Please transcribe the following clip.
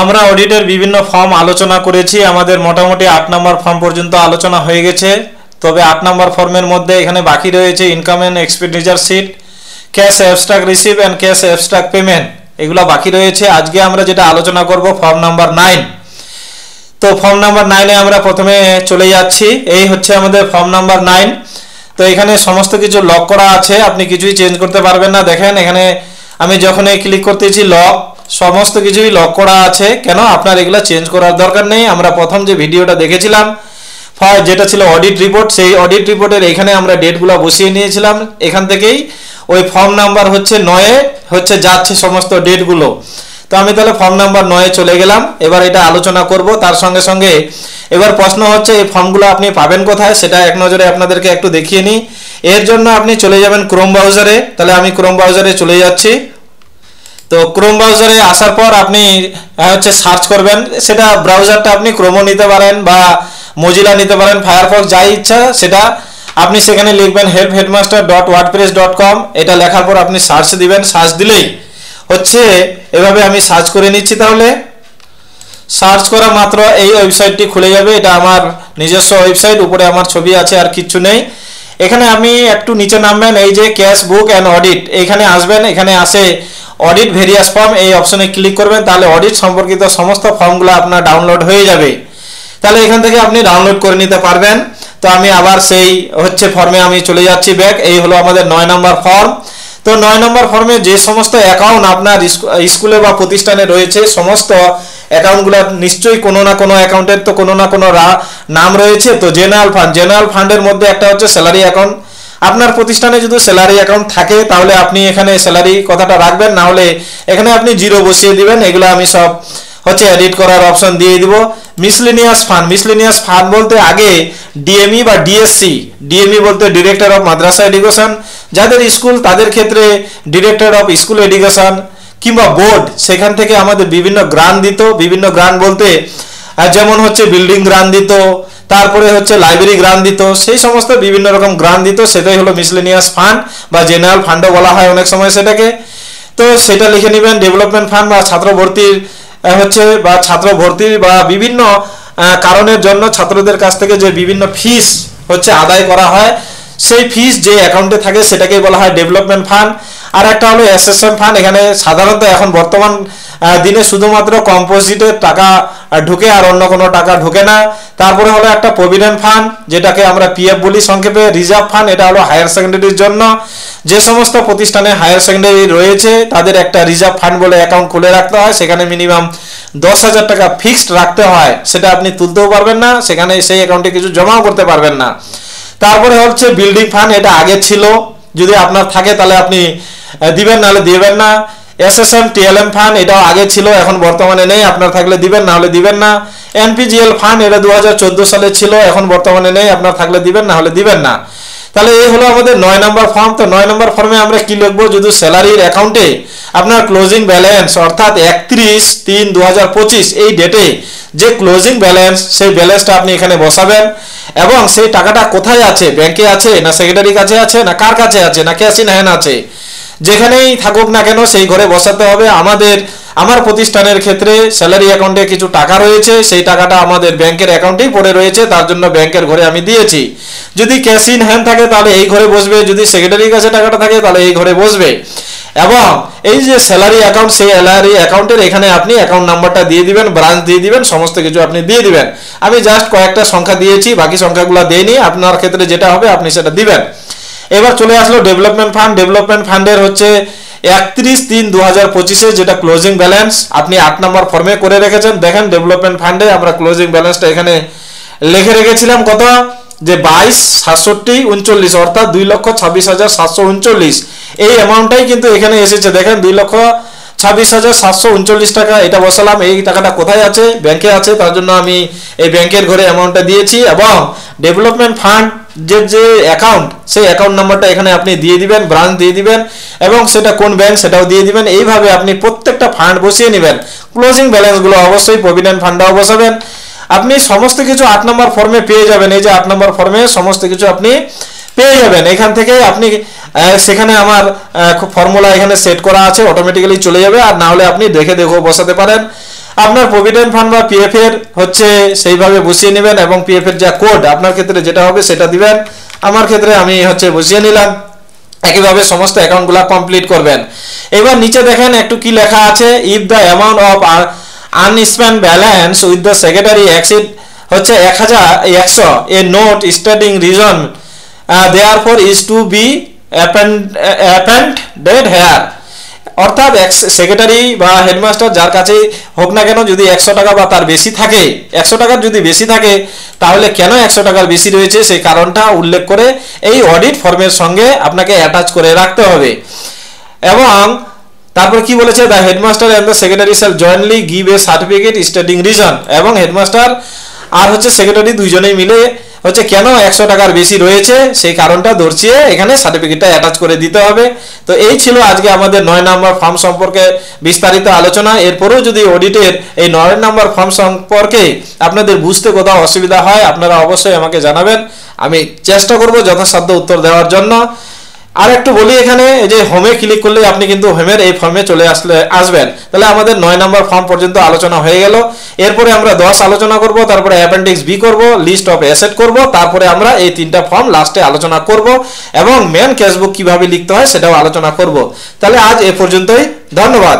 আমরা অডিটের বিভিন্ন ফর্ম আলোচনা করেছি। আমাদের মোটামুটি 8 নম্বর ফর্ম পর্যন্ত আলোচনা হয়ে গেছে। তবে 8 নম্বর ফর্মের মধ্যে এখানে বাকি রয়েছে income and expenditure sheet, cash abstract receive and cash abstract payment, এগুলো বাকি রয়েছে। আজকে আমরা যেটা আলোচনা করব ফর্ম নাম্বার 9। তো ফর্ম নাম্বার 9 এ আমরা প্রথমে চলে যাচ্ছি। এই হচ্ছে আমাদের ফর্ম নাম্বার 9। তো এখানে সমস্ত কিছু লক করা আছে, আপনি কিছুই চেঞ্জ করতে পারবেন না। দেখেন এখানে আমি যখন এই ক্লিক করতেছি লক, সমস্ত কিছুই লক করা আছে। কেন? আপনার এগুলো চেঞ্জ করার দরকার নেই। আমরা প্রথম যে ভিডিওটা দেখেছিলাম যেটা ছিল অডিট রিপোর্ট, সেই অডিট রিপোর্টের এখানে আমরা ডেটগুলো বসিয়ে নিয়েছিলাম। এখান থেকেই ওই ফর্ম নাম্বার হচ্ছে 9 হচ্ছে যাচ্ছে সমস্ত ডেটগুলো। তো আমি তাহলে ফর্ম নাম্বার 9 চলে গেলাম। এবার এটা আলোচনা করব। তার সঙ্গে সঙ্গে এবার প্রশ্ন হচ্ছে এই ফর্মগুলো আপনি পাবেন কোথায়, সেটা এক নজরে আপনাদেরকে একটু দেখিয়ে নিই। এর জন্য আপনি চলে যাবেন ক্রোম ব্রাউজারে। তাহলে আমি ক্রোম ব্রাউজারে চলে যাচ্ছি। তো ক্রোম ব্রাউজারে আসার পর আপনি হচ্ছে সার্চ করবেন। সেটা ব্রাউজারটা আপনি ক্রোমও নিতে পারেন বা মজিলা নিতে পারেন, ফায়ারফক্স, যাই ইচ্ছা সেটা আপনি সেখানে লিখবেন helpheadmaster.wordpress.com। এটা লেখার পর আপনি সার্চ দিবেন। সার্চ দিলেই হচ্ছে এভাবে আমি সার্চ করে নিচ্ছি। তাহলে সার্চ করা মাত্র এই ওয়েবসাইটটি খুলে যাবে। এটা আমার নিজস্ব ওয়েবসাইট, উপরে আমার ছবি আছে, আর কিচ্ছু নেই। এখানে আমি একটু নিচে নামবেন, এই যে ক্যাশ বুক অ্যান্ড অডিট, এখানে আসবেন। এখানে আসে অডিট ভেরিয়াস ফর্ম, এই অপশনে ক্লিক করবেন। তাহলে অডিট সম্পর্কিত সমস্ত ফর্মগুলো আপনার ডাউনলোড হয়ে যাবে। তাহলে এখান থেকে আপনি ডাউনলোড করে নিতে পারবেন। তো আমি আবার সেই হচ্ছে ফর্মে আমি চলে যাচ্ছি ব্যাক। এই হলো আমাদের 9 নম্বর ফর্ম। তো 9 নম্বর ফর্মে যে সমস্ত অ্যাকাউন্ট আপনার স্কুলে বা প্রতিষ্ঠানে রয়েছে, সমস্ত অ্যাকাউন্টগুলো নিশ্চয়ই কোনো না কোনো অ্যাকাউন্টের তো কোনো না কোনো নাম রয়েছে। তো জেনারেল ফান্ডের মধ্যে একটা হচ্ছে স্যালারি অ্যাকাউন্ট। আপনার প্রতিষ্ঠানে যদি স্যালারি অ্যাকাউন্ট থাকে তাহলে আপনি এখানে স্যালারি কথাটা রাখবেন, না হলে এখানে আপনি 0 বসিয়ে দিবেন। এগুলো আমি সব হচ্ছে এডিট করার অপশন দিয়ে দিব। মিসলেনিয়াস ফান্ড বলতে আগে ডিএমই বা ডিএসসি, ডিএমই বলতে ডিরেক্টর অফ মাদ্রাসা এডুকেশন, যাদের স্কুল তাদের ক্ষেত্রে ডিরেক্টর অফ স্কুল এডুকেশন, কিংবা বোর্ড, সেখান থেকে আমাদের বিভিন্ন গ্রান্ট দিত। বিভিন্ন গ্রান্ট বলতে যেমন হচ্ছে বিল্ডিং গ্রান্ট দিত, তারপরে হচ্ছে লাইব্রেরি গ্রান্ট দিত, সেই সমস্ত বিভিন্ন রকম গ্রান্ট দিত। সেটাই হলো মিসলেনিয়াস ফান্ড বা জেনারেল ফান্ডও বলা হয় অনেক সময় সেটাকে। তো সেটা লিখে নেবেন। ডেভেলপমেন্ট ফান্ড বা ছাত্র ভর্তির বা বিভিন্ন কারণের জন্য ছাত্রদের কাছ থেকে যে বিভিন্ন ফিস হচ্ছে আদায় করা হয়, সেই ফিস যে অ্যাকাউন্টে থাকে সেটাকেই বলা হয় ডেভেলপমেন্ট ফান্ড। আর একটা হলো এসএসএম ফান্ড। এখানে সাধারণত এখন বর্তমান দিনে শুধুমাত্র কম্পোজিটের টাকা ঢুকে, আর অন্য কোনো টাকা ঢুকে না। তারপরে হলো একটা প্রভিডেন্ট ফান্ড, যেটাকে আমরা পিএফ বলি সংক্ষেপে। রিজার্ভ ফান্ড, এটা হলো হায়ার সেকেন্ডারির জন্য। যে সমস্ত প্রতিষ্ঠানে হায়ার সেকেন্ডারি রয়েছে তাদের একটা রিজার্ভ ফান্ড বলে অ্যাকাউন্ট খুলে রাখতে হয়। সেখানে মিনিমাম 10,000 টাকা ফিক্সড রাখতে হয়। সেটা আপনি তুলতেও পারবেন না, সেখানে সেই অ্যাকাউন্টে কিছু জমাও করতে পারবেন না। তারপরে হচ্ছে বিল্ডিং ফান্ড, এটা আগে ছিল, যদি আপনার থাকে তাহলে আপনি দিবেন, নাহলে দিবেন না। এসএসএম টিএলএম ফান্ড, এটাও আগে ছিল, এখন বর্তমানে নেই, আপনার থাকলে দিবেন, নাহলে দিবেন না। এনপিজিএল ফান্ড, এটা 2014 সালে ছিল, এখন বর্তমানে নেই, আপনার থাকলে দিবেন, নাহলে দিবেন না। তাহলে এই হলো আমাদের 9 নম্বর ফর্ম। তো 9 নম্বর ফর্মে আমরা কি লিখবো? যদি স্যালারির অ্যাকাউন্টে আপনার ক্লোজিং ব্যালেন্স অর্থাৎ 31/3/2025 এই ডেটে যে ক্লোজিং ব্যালেন্স, সেই ব্যালেন্সটা আপনি এখানে বসাবেন। এবং সেই টাকাটা কোথায় আছে, ব্যাংকে আছে না সেক্রেটারির কাছে আছে না কার কাছে আছে না ক্যাশ ইন হ্যান্ড আছে, যেখানেই থাকুক না কেন সেই ঘরে বসাতে হবে। আমার প্রতিষ্ঠানের ক্ষেত্রে স্যালারি অ্যাকাউন্টে কিছু টাকা রয়েছে, সেই টাকাটা আমাদের ব্যাংকের অ্যাকাউন্টেই পড়ে রয়েছে, তার জন্য ব্যাংকের ঘরে আমি দিয়েছি। যদি ক্যাশ ইন হ্যান্ড থাকে তাহলে এই ঘরে বসবে, যদি সেক্রেটারির কাছে টাকাটা থাকে তাহলে এই ঘরে বসবে। এবং এই যে স্যালারি অ্যাকাউন্ট, সেই স্যালারি অ্যাকাউন্টের এখানে আপনি অ্যাকাউন্ট নাম্বারটা দিয়ে দিবেন, ব্রাঞ্চ দিয়ে দিবেন, সমস্ত কিছু আপনি দিয়ে দিবেন। আমি জাস্ট কয়েকটা সংখ্যা দিয়েছি, বাকি সংখ্যাগুলো দেইনি। আপনার ক্ষেত্রে যেটা হবে আপনি সেটা দিবেন। এবার চলে আসলো ডেভেলপমেন্ট ফান্ড। ডেভেলপমেন্ট ফান্ডের হচ্ছে 31/3/2025 যেটা ক্লোজিং ব্যালেন্স আপনি 8 নম্বর ফর্মে করে রেখেছেন। দেখেন ডেভেলপমেন্ট ফান্ডে আমরা ক্লোজিং ব্যালেন্সটা এখানে লিখে রেখেছিলাম কত, যে 22,67,39, অর্থাৎ 2,26,739। এই অ্যামাউন্টটাই কিন্তু এখানে এসেছে। দেখেন 2,26,739 টাকা, এটা বসালাম। এই টাকাটা কোথায় আছে? ব্যাংকে আছে, তার জন্য আমি এই ব্যাংকের ঘরে অ্যামাউন্টটা দিয়েছি। এবং ডেভেলপমেন্ট ফান্ড যে অ্যাকাউন্ট, সেই অ্যাকাউন্ট নাম্বারটা এখানে আপনি দিয়ে দিবেন, ব্রাঞ্চ দিয়ে দিবেন, এবং সেটা কোন ব্যাংক সেটাও দিয়ে দিবেন। এইভাবে আপনি প্রত্যেকটা ফান্ড বসিয়ে নেবেন। ক্লোজিং ব্যালেন্সগুলো অবশ্যই প্রভিডেন্ট ফান্ডটাও বসাবেন। আপনি সমস্ত কিছু 8 নম্বর ফর্মে পেয়ে যাবেন। এই যে 8 নম্বর ফর্মে সমস্ত কিছু আপনি পেয়ে যাবেন। এখান থেকে আপনি সেখানে আমার ফর্মুলা এখানে সেট করা আছে, অটোমেটিক্যালি চলে যাবে। আর না হলে আপনি দেখে বসাতে পারেন। আপনার প্রভিডেন্ট ফান্ড বা পিএফ এর হচ্ছে সেইভাবে বসিয়ে নেবেন এবং পিএফ এর যা কোড আপনার ক্ষেত্রে যেটা হবে সেটা দিবেন। আমার ক্ষেত্রে আমি হচ্ছে বসিয়ে নিলাম। একইভাবে সমস্ত অ্যাকাউন্টগুলো কমপ্লিট করবেন। এবার নিচে দেখেন একটু কি লেখা আছে, if the amount of unspent balance with the secretary exceed হচ্ছে 100 a note starting reason therefore is to be appended here. অর্থাৎ সেক্রেটারি বা হেডমাস্টার যার কাছে হোক না কেন যদি 100 টাকা বা তার বেশি থাকে, 100 টাকার যদি বেশি থাকে তাহলে কেন 100 টাকার বেশি রয়েছে সেই কারণটা উল্লেখ করে এই অডিট ফর্মের সঙ্গে আপনাকে অ্যাটাচ করে রাখতে হবে। এবং তারপর কি বলেছে, the headmaster and the secretary shall jointly give a certificate stating reason. এবং হেডমাস্টার আর হচ্ছে সেক্রেটারি দুইজনেই মিলে হচ্ছে কেন 100 টাকার বেশি রয়েছে সেই কারণটা দর্শিয়ে এখানে সার্টিফিকেটটা অ্যাটাচ করে দিতে হবে। তো এই ছিল আজকে আমাদের 9 নম্বর ফর্ম সম্পর্কে বিস্তারিত আলোচনা। এরপরেও যদি অডিটের এই 9 নম্বর ফর্ম সম্পর্কে আপনাদের বুঝতে কোথাও অসুবিধা হয় আপনারা অবশ্যই আমাকে জানাবেন, আমি চেষ্টা করব যথাসাধ্য উত্তর দেওয়ার জন্য। আর একটু বলি, এখানে এই যে হোমে ক্লিক করলে আপনি কিন্তু হোমের এই ফর্মে চলে আসবেন। তাহলে আমাদের 9 নম্বর ফর্ম পর্যন্ত আলোচনা হয়ে গেল। এরপরে আমরা 10 আলোচনা করব, তারপরে অ্যাপেন্ডিক্স বি করব, লিস্ট অফ অ্যাসেট করব, তারপরে আমরা এই 3টা ফর্ম লাস্টে আলোচনা করব এবং মেন ক্যাশবুক কিভাবে লিখতে হয় সেটাও আলোচনা করব। তাহলে আজ এ পর্যন্তই, ধন্যবাদ।